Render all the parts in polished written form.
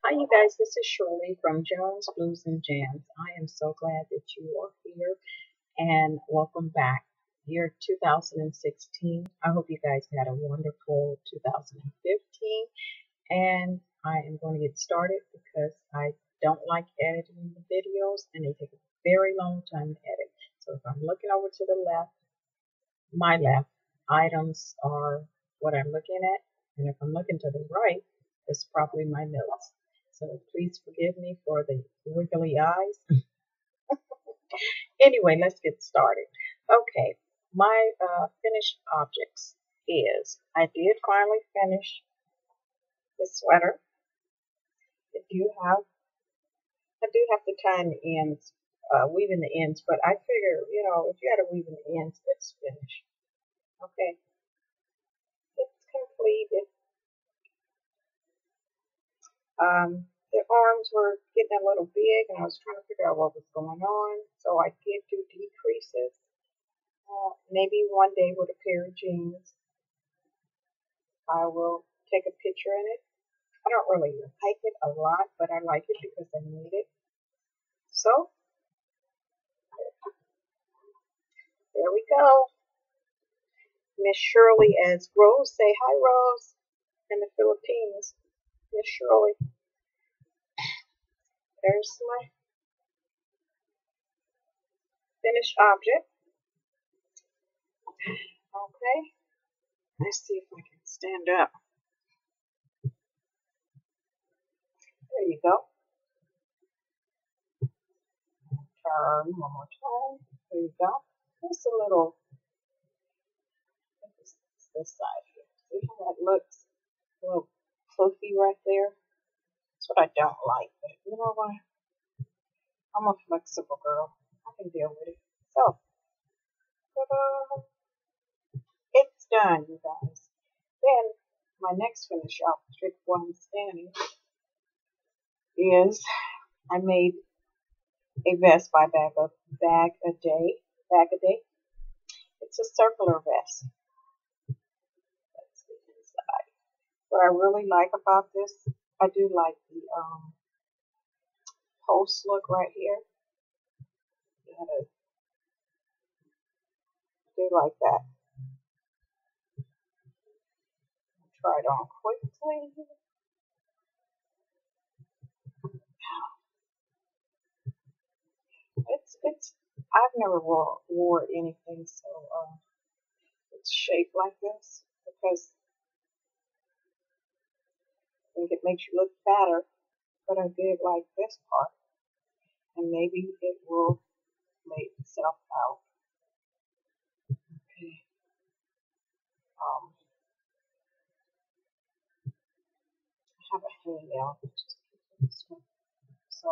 Hi, you guys. This is Shirley from Jones Blues and Jams. I am so glad that you are here and welcome back. Year 2016. I hope you guys had a wonderful 2015. And I am going to get started because I don't like editing the videos and they take a very long time to edit. So if I'm looking over to the left, my left items are what I'm looking at. And if I'm looking to the right, it's probably my notes. So please forgive me for the wiggly eyes. Anyway, let's get started. Okay, my finished objects is I did finally finish the sweater. I do have I do have to tie in the ends, weaving the ends, but I figure, if you had to weave in the ends, it's finished. Okay, it's completed. The arms were getting a little big, and I was trying to figure out what was going on. So I did do decreases. Maybe one day with a pair of jeans, I will take a picture in it. I don't really like it a lot, but I like it because I need it. So there we go. Miss Shirley as Rose. Say hi, Rose, in the Philippines. Miss Shirley. There's my finished object. Okay. Let's see if I can stand up. There you go. Turn one more time. There you go. Just a little, this side here. See how that looks? A little fluffy right there. That's what I don't like, but you know what? I'm a flexible girl. I can deal with it. So, ta-da! It's done, you guys. Then, my next finish object while I'm standing is I made a vest by Bag a Day. Bag a Day. It's a circular vest. That's the inside. What I really like about this, I do like the post look right here. You gotta do like that. Try it on quickly. It's I've never wore anything so it's shaped like this because I think it makes you look fatter, but I did like this part, and maybe it will lay itself out. Okay. I have a hangnail, so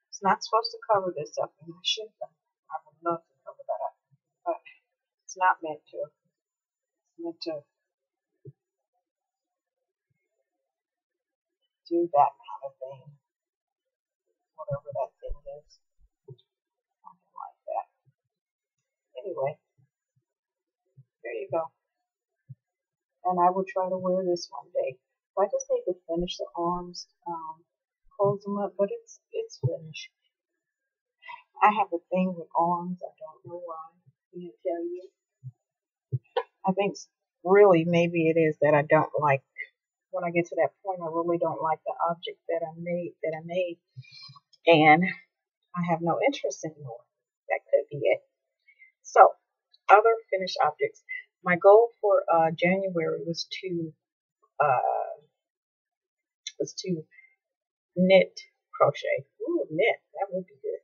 it's not supposed to cover this up, and I should have. I would love to cover that up, but it's not meant to. It's meant to do that kind of thing, whatever that thing is, something like that. Anyway, there you go. And I will try to wear this one day. So I just need to finish the arms, close them up, but it's finished. I have a thing with arms. I don't know why. I can't tell you. I think really maybe it is that I don't like when I get to that point. I really don't like the object that I made, and I have no interest anymore. That could be it. So, other finished objects. My goal for January uh, was to knit, crochet. Ooh, knit. That would be good.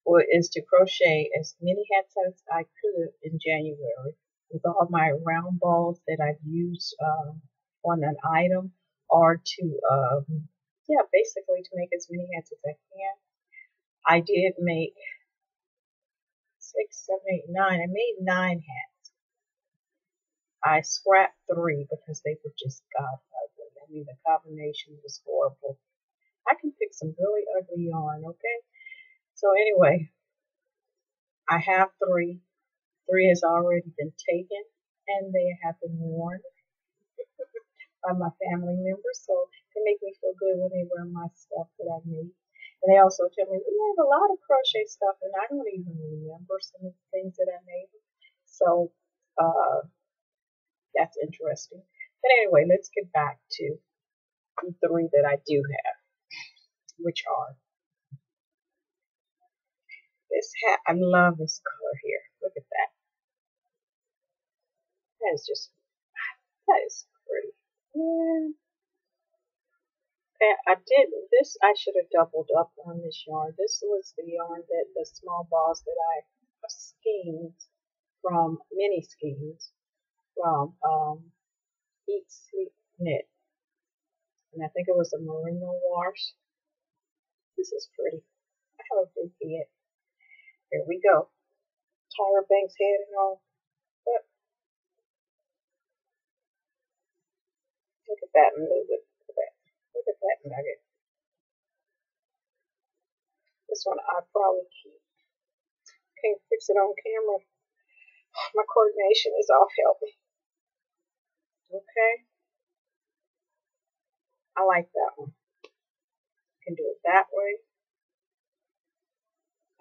Or is to crochet as many hats as I could in January with all my round balls that I've used on an item, or to basically to make as many hats as I can. I did make 6, 7, 8, 9. I made 9 hats. I scrapped 3 because they were just god ugly. I mean, the combination was horrible. I can pick some really ugly yarn, okay? So anyway, I have 3. 3 has already been taken, and they have been worn by my family members, so they make me feel good when they wear my stuff that I made. And they also tell me, we have a lot of crochet stuff, and I don't even remember some of the things that I made. So that's interesting. But anyway, let's get back to the three that I do have, which are this hat. I love this color here. Look at that. That is just, that is pretty. Yeah. Okay, I did this. I should have doubled up on this yarn. This was the yarn that the small balls that I schemed from, mini schemes from Eat Sleep Knit. And I think it was a merino wash. This is pretty. I have a big head. Here we go. Tyra Banks head and all. But look at that move. Look at that. Look at that nugget. This one I probably can't fix it on camera. My coordination is off. Help me. Okay. I like that one. You can do it that way.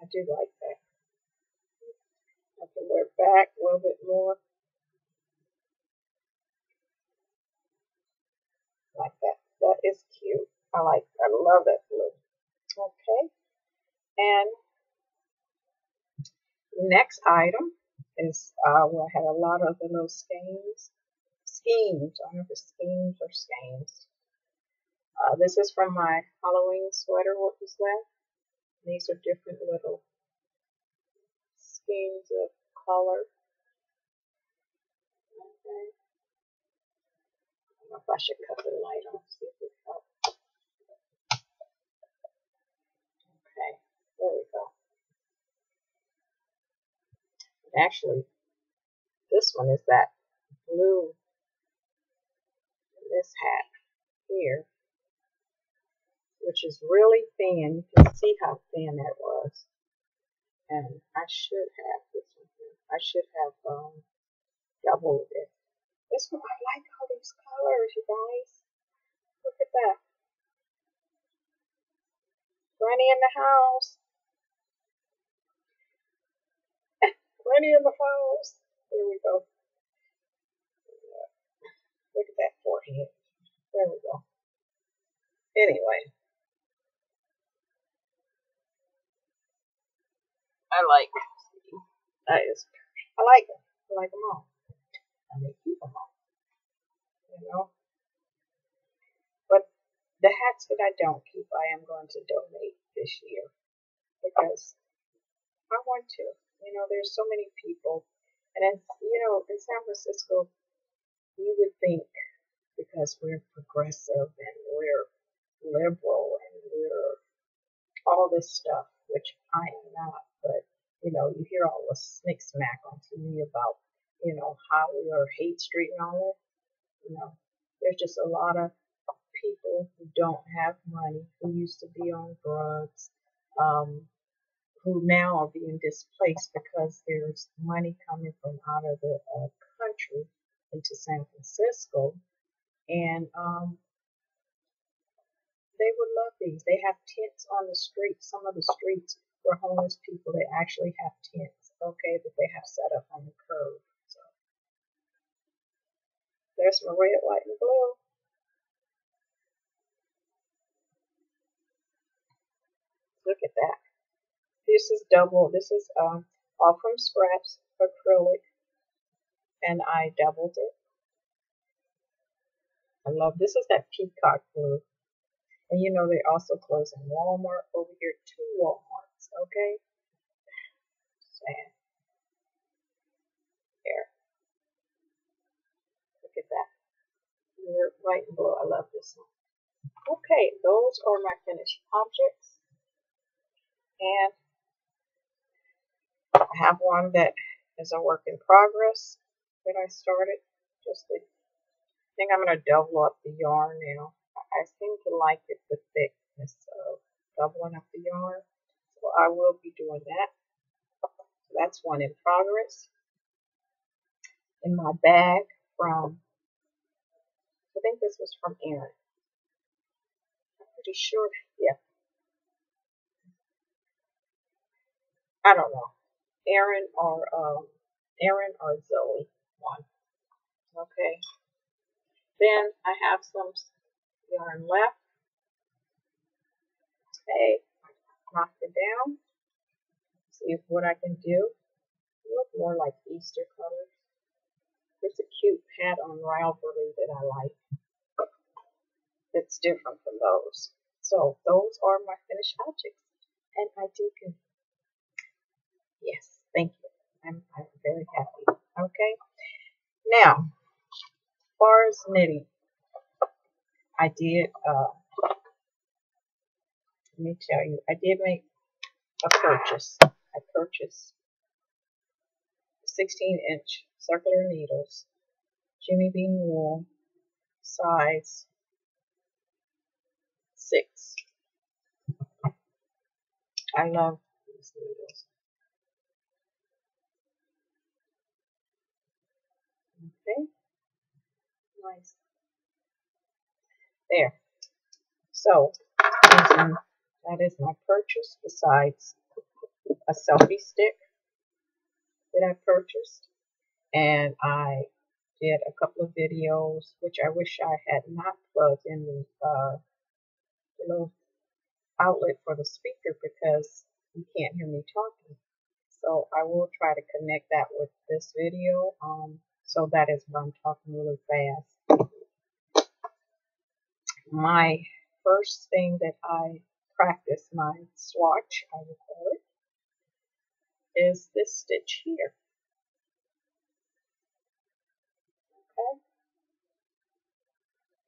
I do like that. I can wear it back a little bit more. Like that. That is cute. I love that blue. Okay. And the next item is where I had a lot of the little schemes. I don't know if it's schemes or skeins. This is from my Halloween sweater. What was that? These are different little schemes of color. Okay. I don't know if I should cut the light off, see if it helps. Okay, there we go. Actually, this one is that blue, this hat here, which is really thin. You can see how thin that was. And I should have this one here. I should have doubled it. This one, I like all these colors, you guys. Look at that. Granny in the house. Granny in the house. There we go. Look at that forehead. There we go. Anyway. I like that is. I like them. I like them all. I may keep them all. You know. But the hats that I don't keep, I am going to donate this year because I want to. You know, there's so many people, and in, you know, in San Francisco, you would think because we're progressive and we're liberal and we're all this stuff, which I am not, but you know, you hear all the snick smack on TV about, you know, how we are hate street and all that. You know, there's just a lot of people who don't have money, who used to be on drugs, who now are being displaced because there's money coming from out of the country into San Francisco, and they would love these. They have tents on the streets. Some of the streets for homeless people, they actually have tents, okay, that they have set up on the curb. So there's my red, white, and blue. Look at that. This is double. This is all from scraps acrylic, and I doubled it. I love this. Is that peacock blue. And you know they're also closing Walmart over here, 2 Walmarts, okay? And there. Look at that. Red, white, and blue. I love this one. Okay, those are my finished objects. And I have one that is a work in progress that I started. I think I'm going to double up the yarn now. I seem to like it, the thickness of doubling up the yarn. So I will be doing that. So that's one in progress. In my bag from, I think this was from Erin. pretty sure. Yeah, I don't know. Aaron or Zoe one. Okay. Then I have some yarn left. Okay, knock it down. See what I can do. Look more like Easter colors. There's a cute hat on Ravelry that I like. It's different from those. So those are my finished objects. And I do good. Yes, thank you. I'm very happy. Okay. Now, as far as knitting, I did let me tell you, I did make a purchase. I purchased 16-inch circular needles, Jimmy Bean wool, size 6. I love these needles. Okay, nice. There. So, that is my purchase, besides a selfie stick that I purchased. And I did a couple of videos, which I wish I had not plugged in the little outlet for the speaker because you can't hear me talking. So I will try to connect that with this video. So that is why I'm talking really fast. My first thing that I practice, my swatch, I will call it, is this stitch here. Okay,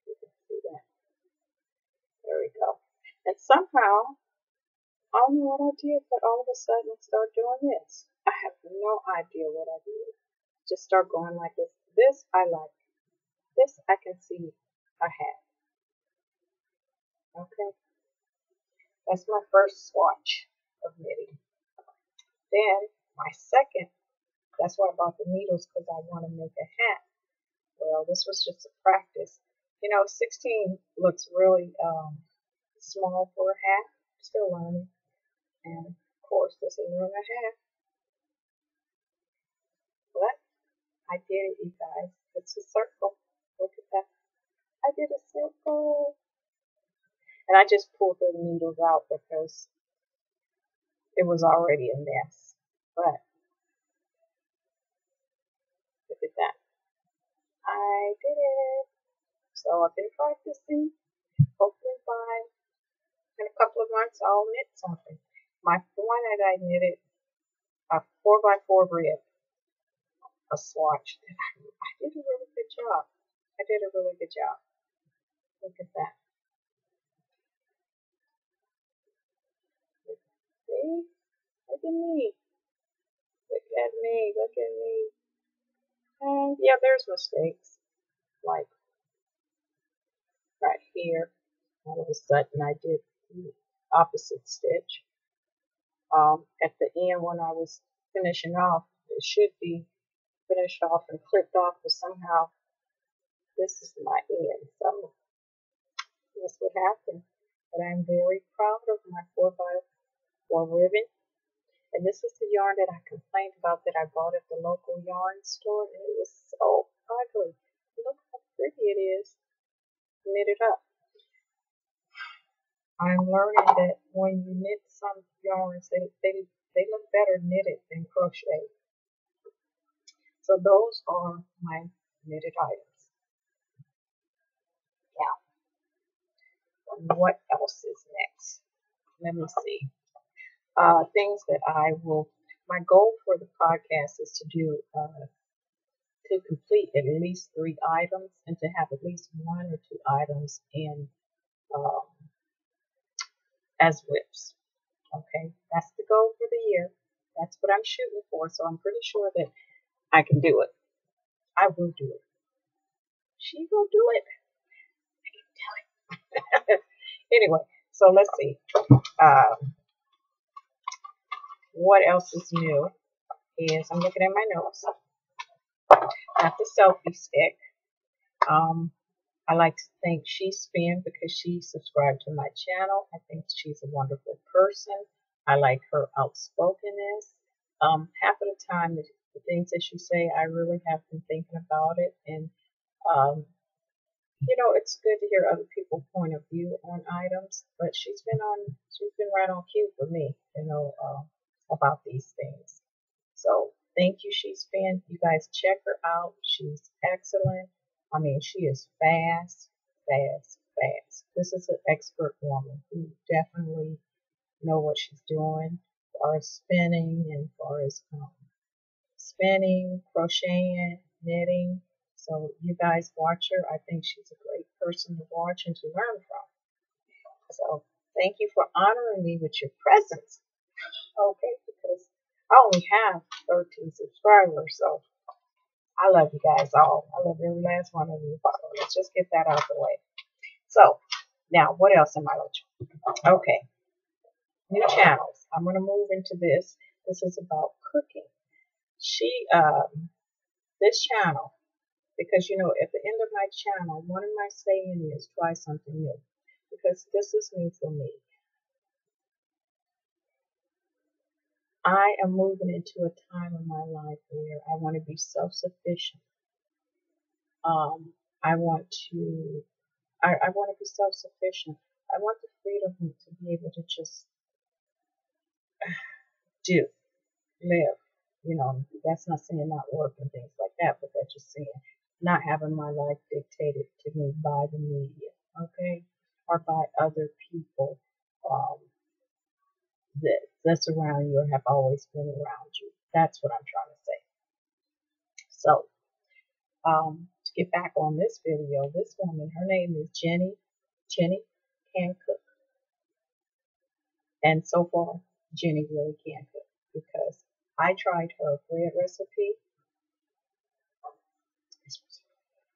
you can see that. There we go. And somehow, I don't know what I did, but all of a sudden I started doing this. I have no idea what I did. Just start going like this. This I like. This I can see I have. Okay, that's my first swatch of knitting. Then my second, that's why I bought the needles, because I want to make a hat. Well, this was just a practice. You know, 16 looks really small for a hat. Still learning. And of course, this is not a hat. But I did it, you guys. It's a circle. Look at that. I did a circle. And I just pulled the needles out because it was already a mess. But look at that. I did it. So I've been practicing. Hopefully in a couple of months I'll knit something. My one that I knitted a 4x4 rib, a swatch. I did a really good job. I did a really good job. Look at that. See? Look at me. Look at me. Look at me. And yeah, there's mistakes. Like right here. All of a sudden I did the opposite stitch. At the end when I was finishing off, it should be finished off and clipped off, but somehow this is my end. So that's what happened. But I'm very proud of my 4x4 ribbon. And this is the yarn that I complained about that I bought at the local yarn store, and it was so ugly. Look how pretty it is knitted up. I'm learning that when you knit some yarns, they look better knitted than crocheted. So those are my knitted items. Now, what else is next? Let me see. Things that I will. My goal for the podcast is to do to complete at least 3 items and to have at least 1 or 2 items in as whips. Okay, that's the goal for the year. That's what I'm shooting for. So I'm pretty sure that I can do it. I will do it. She will do it. I can tell it. Anyway, so let's see. What else is new? Is I'm looking at my notes. Got the selfie stick. I like to thank She Spin because she subscribed to my channel. I think she's a wonderful person. I like her outspokenness. Half of the time, the things that she say, I really have been thinking about it, and um, it's good to hear other people's point of view on items. But she's been right on cue for me, about these things. So thank you, She's Fan. You guys check her out. She's excellent. I mean, she is fast, fast, fast. This is an expert woman who definitely know what she's doing as far as spinning and as far as spinning, crocheting, knitting. So you guys watch her. I think she's a great person to watch and to learn from. So thank you for honoring me with your presence. Okay, because I only have 13 subscribers, so I love you guys all. I love every last one of you. So let's just get that out of the way. So now, what else am I doing? Okay, new channels. I'm gonna move into this. This is about cooking. This channel, because at the end of my channel, one of my saying is try something new, because this is new for me. I am moving into a time in my life where I want to be self-sufficient. I want to be self-sufficient. I want the freedom to be able to just live. That's not saying not work and things like that, but that's just saying not having my life dictated to me by the media, okay, or by other people that's around you or have always been around you. That's what I'm trying to say. So, to get back on this video, this woman, her name is Jenny. Jenny can cook. And so far, Jenny really can cook, because I tried her bread recipe.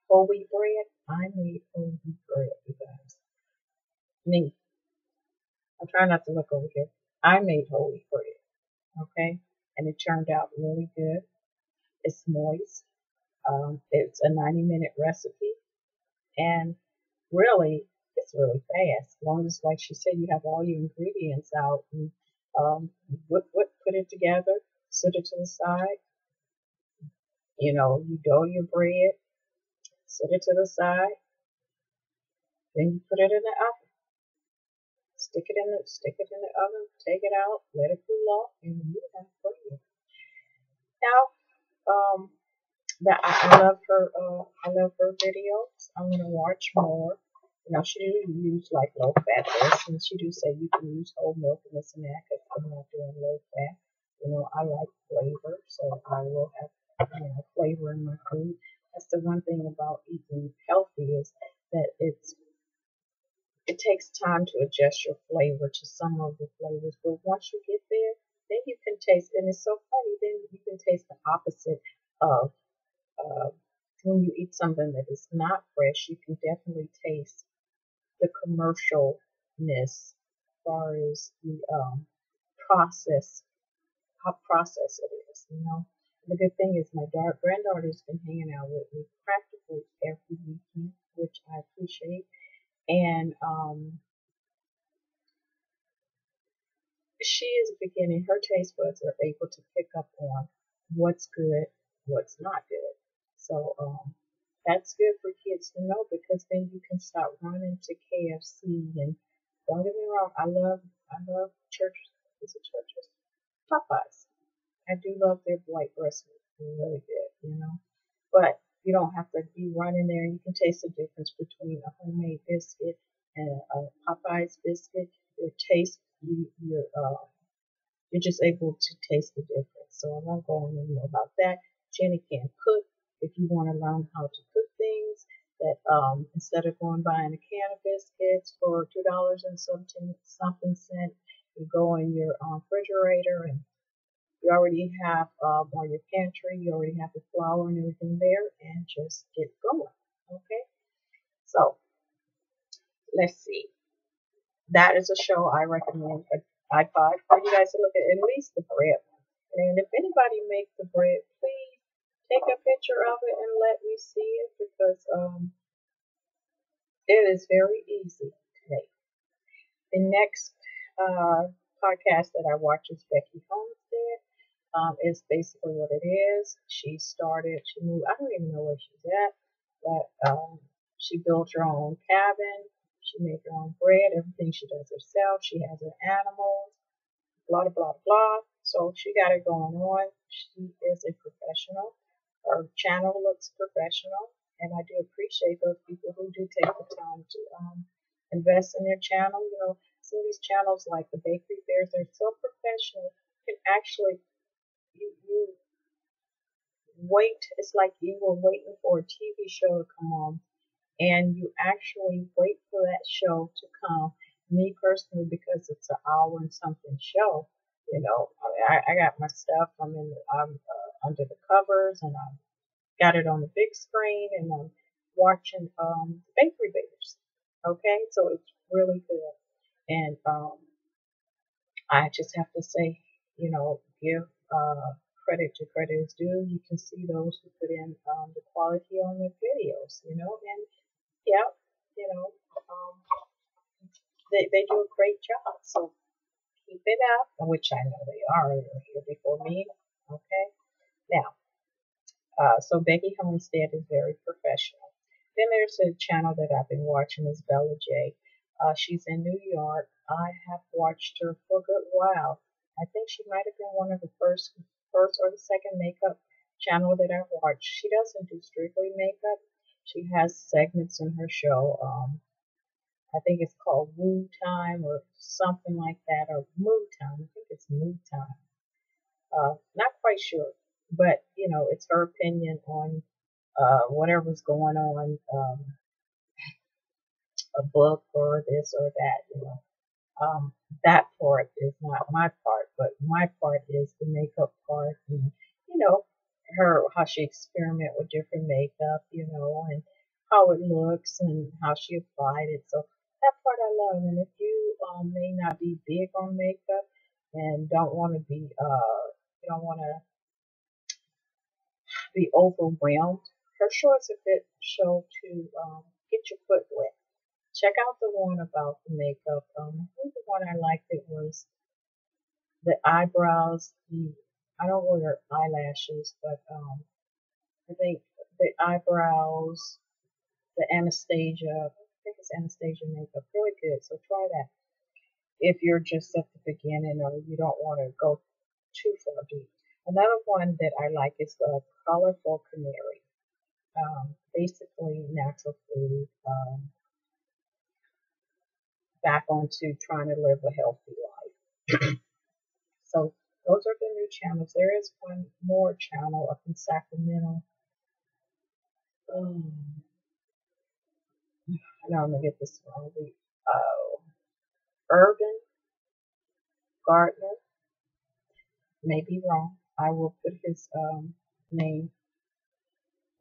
Whole wheat bread. I made whole wheat bread, you guys. Me. I'm trying not to look over here. I made whole wheat bread, okay? And it turned out really good. It's moist. It's a 90-minute recipe. And really, it's really fast. As long as, like she said, you have all your ingredients out and put it together, set it to the side. You dough your bread, set it to the side, then you put it in the oven. Stick it in the oven, take it out, let it cool off, and you have bread. Now, I love her. I love her videos. I'm gonna watch more. She do use like low fat this, and she do say you can use whole milk and this and that, because I'm not doing low fat. I like flavor, so I will have flavor in my food. That's the one thing about eating healthy, is that it takes time to adjust your flavor to some of the flavors, but once you get there, then you can taste, and it's so funny, then you can taste the opposite of when you eat something that is not fresh. You can definitely taste the commercialness as far as the process, how processed it is. The good thing is my granddaughter's been hanging out with me practically every weekend, which I appreciate. And she is beginning, her taste buds are able to pick up on what's good, what's not good. So that's good for kids to know, because then you can stop running to KFC. And don't get me wrong, I love Church's. Is it Church's? Popeyes. I do love their white breast meat. They're really good, But you don't have to be running there. You can taste the difference between a homemade biscuit and a Popeyes biscuit. You're just able to taste the difference. So I won't go on any more about that. Jenny can cook. If you want to learn how to cook things, that instead of going buying a can of biscuits for $2 and something cent, you go in your refrigerator, and you already have on your pantry, you already have the flour and everything there, and just get going. Okay, so let's see. That is a show I recommend. I'd buy for you guys to look at least the bread one. And if anybody makes the bread, please take a picture of it and let me see it, because It is very easy to make. The next podcast that I watch is Becky Homestead. It's basically what it is. She moved, I don't even know where she's at, but she built her own cabin. She made her own bread, everything she does herself. She has her animals, blah, blah, blah, blah. So she got it going on. She is a professional. Her channel looks professional, and I do appreciate those people who do take the time to invest in their channel. You know, some of these channels like the Bakery Bears, they're so professional. You can actually you wait. It's like you were waiting for a TV show to come on, and you actually wait for that show to come. Me personally, because it's an hour and something show, you know, I got my stuff. I'm under the covers, and I got it on the big screen, and I'm watching Bakery Bears. Okay, so it's really good, and I just have to say, you know, give credit to credit is due. You can see those who put in the quality on the videos, you know, and yeah, you know, um, they do a great job. So keep it up, which I know they are. They were here before me. Okay, now, so Becky Homestead is very professional. Then there's a channel that I've been watching is Bella J. She's in New York. I have watched her for a good while. I think she might have been one of the first or the second makeup channel that I watched. She doesn't do strictly makeup. She has segments in her show. I think it's called Woo Time or something like that, or Mood Time. I think it's Mood Time. Not quite sure, but you know, it's her opinion on whatever's going on, a book or this or that. You know, that part is not my part, but my part is the makeup part, and you know, her how she experiment with different makeup, you know, and how it looks and how she applied it. So that part I love. And if you may not be big on makeup and don't want to be you don't want to be overwhelmed, her show is a good show to get your foot wet. Check out the one about the makeup. I think the one I liked it was the eyebrows. I don't wear eyelashes, but I think the eyebrows, the Anastasia. I think it's Anastasia makeup. Really good. So try that if you're just at the beginning or you don't want to go too far deep. Another one that I like is the Colorful Canary. Basically natural food. Back onto trying to live a healthy life. So those are the new channels. There is one more channel up in Sacramento. I know I'm gonna get this wrong. The Urban Gardener, may be wrong. I will put his name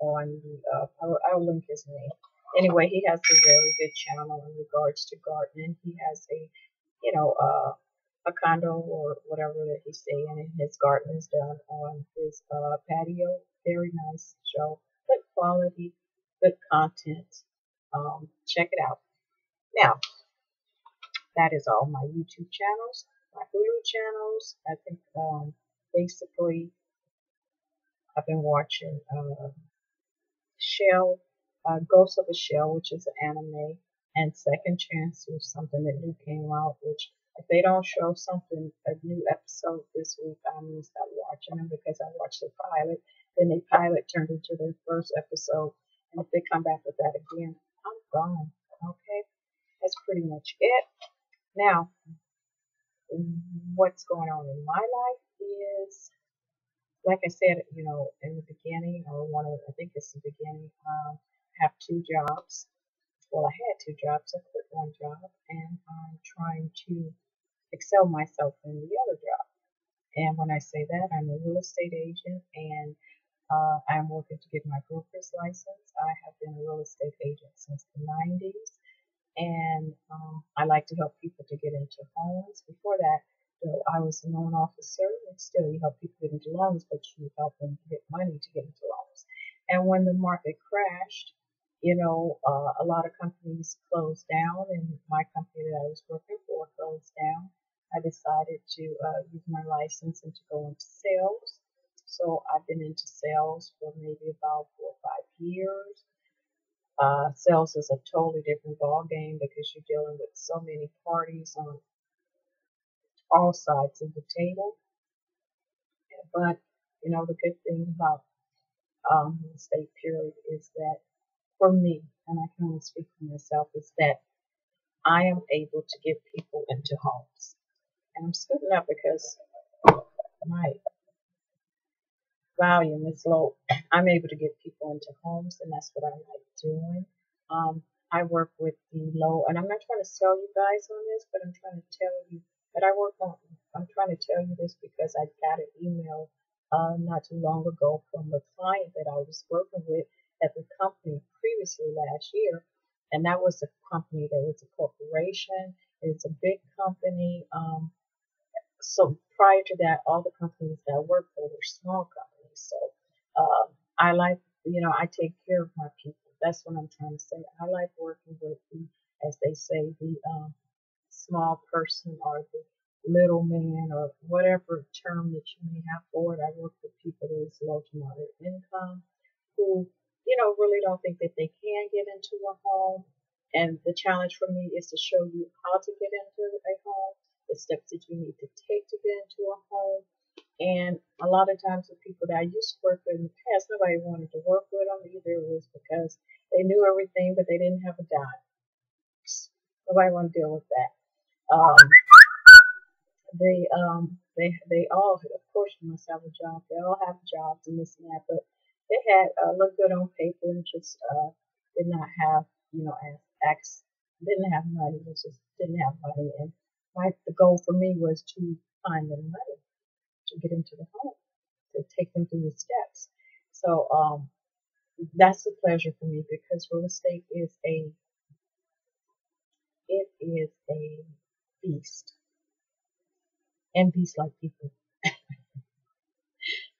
on the. I'll link his name. Anyway, he has a very good channel in regards to gardening. He has you know, a condo or whatever that he's staying in, and his garden is done on his patio. Very nice show, good quality, good content. Check it out. Now, that is all my YouTube channels, my Hulu channels. I think basically I've been watching Shell, Ghost of a Shell, which is an anime, and Second Chance, which is something that new came out, which if they don't show something, a new episode this week, I'm going to stop watching them because I watched the pilot. Then the pilot turned into their first episode. And if they come back with that again, I'm gone. Okay? That's pretty much it. Now, what's going on in my life is, like I said, you know, in the beginning, or I think it's the beginning, I have two jobs. Well, I had two jobs. I quit one job, and I'm trying to excel myself in the other job. And when I say that, I'm a real estate agent, and I'm working to get my broker's license. I have been a real estate agent since the 90s, and I like to help people to get into homes. Before that, I was a loan officer, and still you help people get into loans, but you help them get money to get into loans. And when the market crashed, A lot of companies closed down, and my company that I was working for closed down. I decided to use my license and to go into sales. So I've been into sales for maybe about 4 or 5 years. Sales is a totally different ball game because you're dealing with so many parties on all sides of the table. But the good thing about real estate period is that for me, and I can only speak for myself, is that I am able to get people into homes. And I'm scooting up because my volume is low. I'm able to get people into homes, and that's what I like doing. I work with the low, and I'm not trying to sell you guys on this, but I'm trying to tell you that I'm trying to tell you this because I got an email not too long ago from a client that I was working with at the company previously last year, and that was a company that was a corporation. It's a big company. So prior to that, all the companies that I worked for were small companies. So I like, I take care of my people. That's what I'm trying to say. I like working with the, as they say, the small person or the little man or whatever term that you may have for it. I work with people that is low to moderate income who, really don't think that they can get into a home. And the challenge for me is to show you how to get into a home, the steps that you need to take to get into a home. And a lot of times the people that I used to work with in the past, nobody wanted to work with them. Either it was because they knew everything, but they didn't have a dime. Nobody wanted to deal with that. Um, they all, of course, you must have a job. They all have jobs and this and that, but they had looked good on paper and just did not have, acts, didn't have money. It just didn't have money. And the goal for me was to find them money to get into the home, to take them through the steps. So that's a pleasure for me because real estate is a beast, and beasts like people.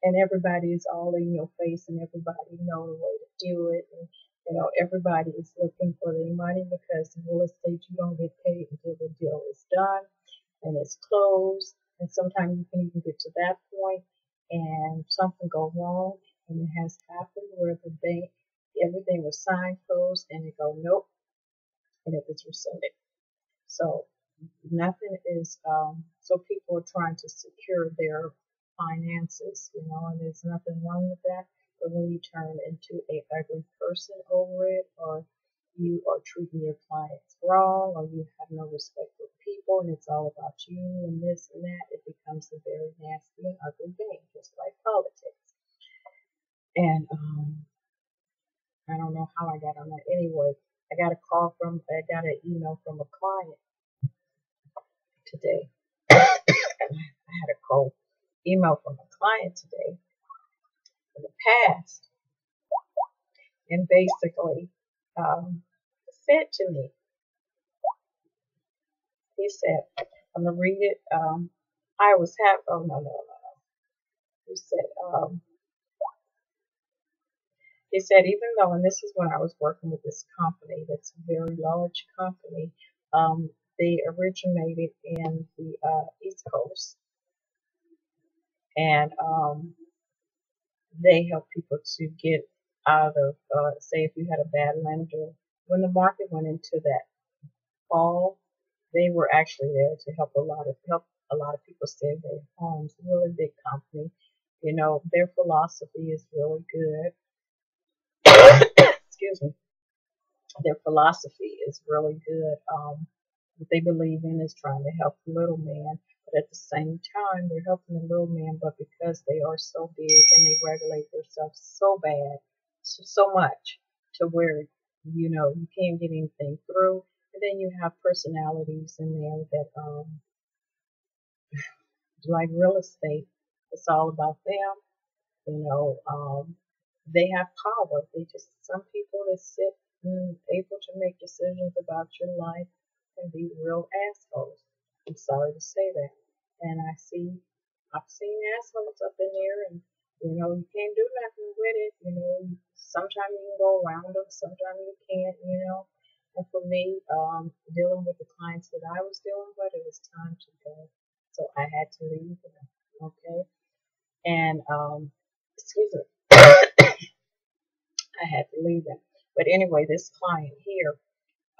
And everybody is all in your face, and everybody know the way to do it. And everybody is looking for their money because in real estate you don't get paid until the deal is done and it's closed. And sometimes you can even get to that point and something go wrong, and it has happened where the bank, everything was signed, closed, and they go nope, and it was rescinded. So nothing is, so people are trying to secure their finances, and there's nothing wrong with that. But when you turn into a ugly person over it, or you are treating your clients wrong, or you have no respect for people, and it's all about you and this and that, it becomes a very nasty and ugly game, just like politics. And I don't know how I got on that. Anyway, I got an email from a client today. I had a cold email from a client today in the past, and basically said to me, he said, I'm gonna read it. I was happy. Oh no. He said, even though, and this is when I was working with this company, that's a very large company. They originated in the East Coast, and they help people to get out of, say, if you had a bad lender. When the market went into that fall, they were actually there to help a lot of people save their homes. Really big company. Their philosophy is really good. Excuse me. Their philosophy is really good. What they believe in is trying to help the little man, but at the same time, they're helping the little man, but because they are so big and they regulate themselves so bad, so much, to where, you can't get anything through. And then you have personalities in there that, like real estate, it's all about them. They have power. Some people that sit able to make decisions about your life can be real assholes. I'm sorry to say that. And I've seen assholes up in there, and You know, you can't do nothing with it. You know, sometimes you can go around them, sometimes you can't, you know. And for me, dealing with the clients that I was dealing with, it was time to go. So I had to leave them. Okay. And, excuse me, I had to leave them. But anyway, this client here,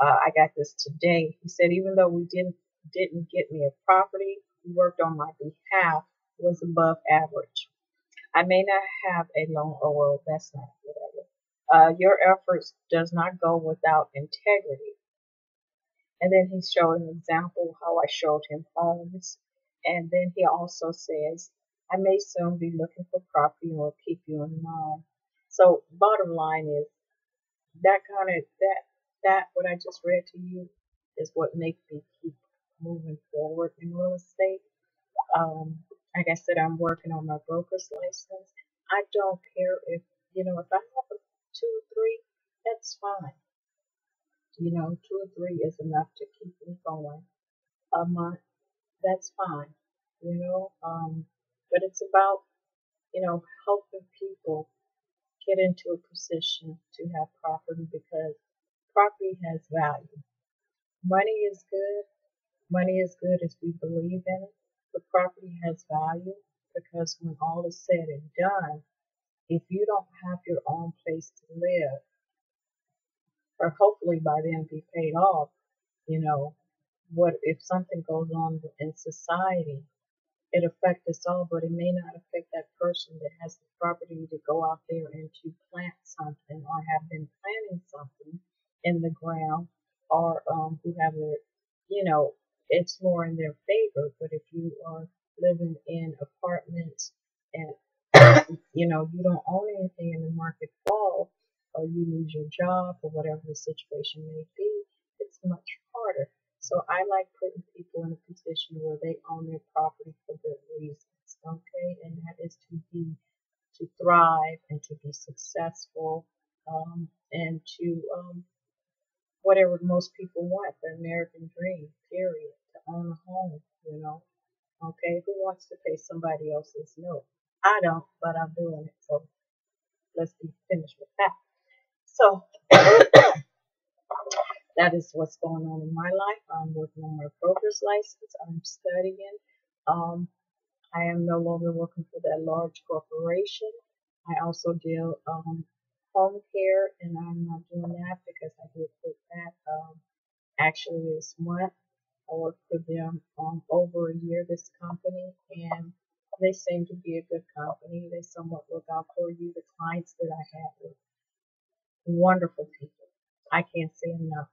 I got this today. He said even though we didn't get me a property, he worked on my behalf, was above average. I may not have a loan. Oh well, that's not whatever. Your efforts does not go without integrity. And then he showed an example how I showed him homes. And then he also says, I may soon be looking for property and will keep you in mind. So bottom line is that kind of that what I just read to you is what makes me keep moving forward in real estate. Like I said, I'm working on my broker's license. I don't care if if I have a two or three, that's fine. Two or three is enough to keep me going. A month, that's fine. But it's about helping people get into a position to have property because property has value. Money is good. Money is good if we believe in it. But property has value because when all is said and done, if you don't have your own place to live, or hopefully by then be paid off, you know, what if something goes on in society, it affects us all, but it may not affect that person that has the property to go out there and to plant something or have been planting something in the ground or who have it's more in their favor. But if you are living in apartments and you don't own anything and the market falls or you lose your job or whatever the situation may be, it's much harder. So I like putting people in a position where they own their property for good reasons, okay? And that is to thrive and to be successful, and to whatever most people want, the American dream, period, to own a home. Okay? Who wants to pay somebody else's note? I don't, but I'm doing it. So let's be finished with that. So that is what's going on in my life. I'm working on my broker's license. I'm studying. Um, I am no longer working for that large corporation. I also deal home care, and I'm not doing that because I did quit that actually this month. I worked for them over a year, this company, and they seem to be a good company. They somewhat look out for you. The clients that I have are wonderful people. I can't say enough.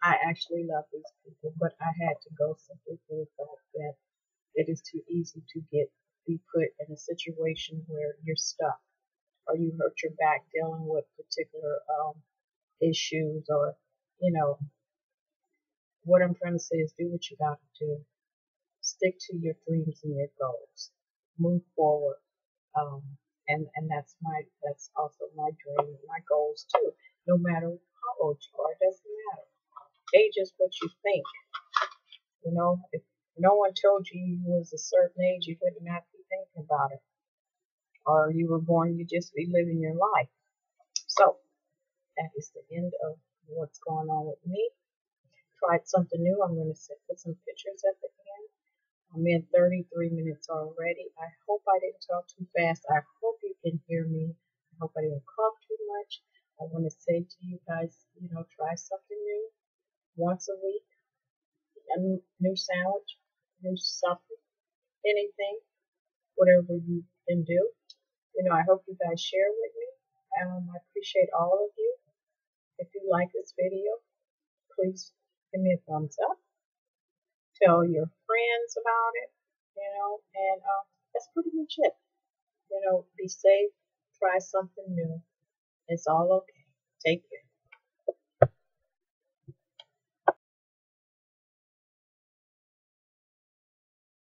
I actually love these people, but I had to go simply for the fact that it is too easy to be put in a situation where you're stuck or you hurt your back dealing with particular issues or you know what I'm trying to say is do what you got to do. Stick to your dreams and your goals. Move forward. Um, and that's also my dream and my goals too. No matter how old you are, it doesn't matter. Age is what you think. If no one told you you was a certain age, you would not be thinking about it. Or you were born, you just be living your life. So that is the end of what's going on with me. Tried something new. I'm going to put some pictures at the end. I'm in 33 minutes already. I hope I didn't talk too fast. I hope you can hear me. I hope I didn't cough too much. I want to say to you guys, try something new once a week. A new sandwich, new something, anything, whatever you can do. I hope you guys share with me. I appreciate all of you. If you like this video, please give me a thumbs up. Tell your friends about it, and that's pretty much it. Be safe, try something new. It's all okay. Take care.